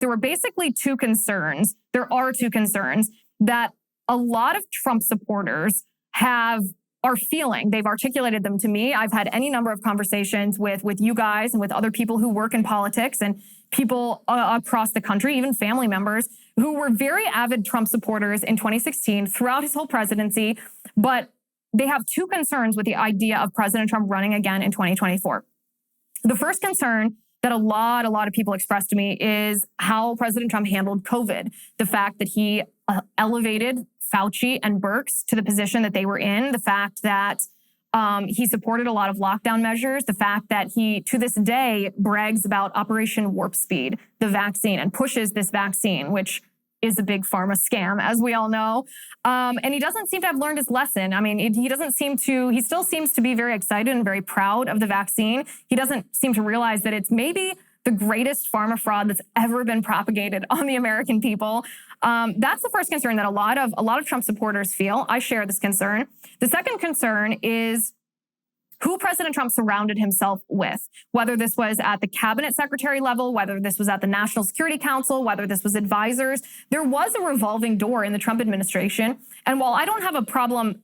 there were basically two concerns. There are two concerns that a lot of Trump supporters are feeling. They've articulated them to me. I've had any number of conversations with you guys and with other people who work in politics and people across the country, even family members who were very avid Trump supporters in 2016 throughout his whole presidency. But they have two concerns with the idea of President Trump running again in 2024. The first concern that a lot of people expressed to me is how President Trump handled COVID. The fact that he elevated Fauci and Birx to the position that they were in, the fact that he supported a lot of lockdown measures, the fact that he, to this day, brags about Operation Warp Speed, the vaccine, and pushes this vaccine, which is a big pharma scam, as we all know. And he doesn't seem to have learned his lesson. I mean, he still seems to be very excited and very proud of the vaccine. He doesn't seem to realize that it's maybe the greatest pharma fraud that's ever been propagated on the American people. That's the first concern that a lot of Trump supporters feel. I share this concern. The second concern is who President Trump surrounded himself with, whether this was at the cabinet secretary level, whether this was at the National Security Council, whether this was advisors. There was a revolving door in the Trump administration. And while I don't have a problem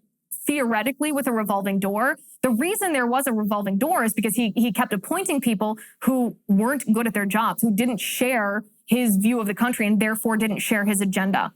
theoretically with a revolving door, the reason there was a revolving door is because he kept appointing people who weren't good at their jobs, who didn't share his view of the country and therefore didn't share his agenda.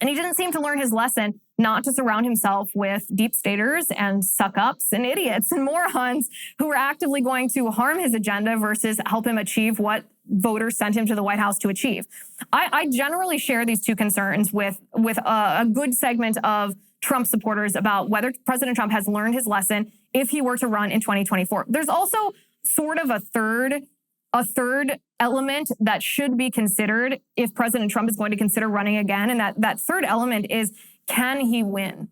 And he didn't seem to learn his lesson not to surround himself with deep staters and suck-ups and idiots and morons who were actively going to harm his agenda versus help him achieve what voters sent him to the White House to achieve. I generally share these two concerns with a good segment of Trump supporters about whether President Trump has learned his lesson if he were to run in 2024. There's also sort of a third element that should be considered if President Trump is going to consider running again. And that third element is, can he win?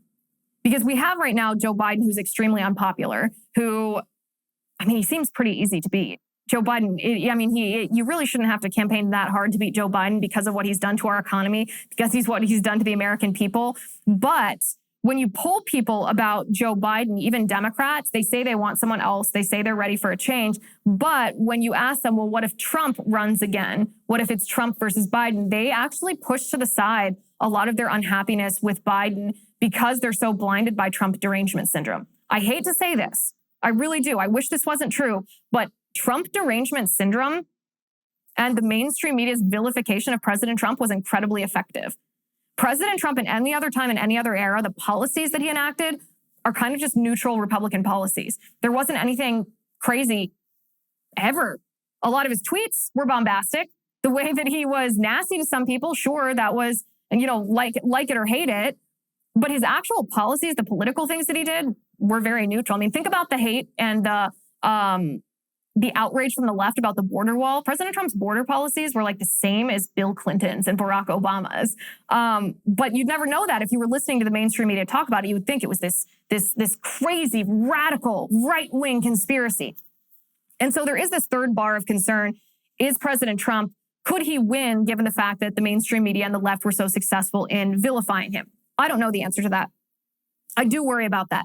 Because we have right now Joe Biden, who's extremely unpopular, he seems pretty easy to beat. Joe Biden, you really shouldn't have to campaign that hard to beat Joe Biden because of what he's done to our economy, because what he's done to the American people. But when you poll people about Joe Biden, even Democrats, they say they want someone else. They say they're ready for a change. But when you ask them, well, what if Trump runs again? What if it's Trump versus Biden? They actually push to the side a lot of their unhappiness with Biden because they're so blinded by Trump derangement syndrome. I hate to say this. I really do. I wish this wasn't true. But Trump derangement syndrome and the mainstream media's vilification of President Trump was incredibly effective. President Trump, in any other time, in any other era, the policies that he enacted are kind of just neutral Republican policies. There wasn't anything crazy ever. A lot of his tweets were bombastic. The way that he was nasty to some people, sure, that was, like it or hate it. But his actual policies, the political things that he did, were very neutral. I mean, think about the hate and the outrage from the left about the border wall. President Trump's border policies were like the same as Bill Clinton's and Barack Obama's. But you'd never know that if you were listening to the mainstream media talk about it. You would think it was this crazy, radical, right-wing conspiracy. And so there is this third bar of concern. Is President Trump, could he win given the fact that the mainstream media and the left were so successful in vilifying him? I don't know the answer to that. I do worry about that.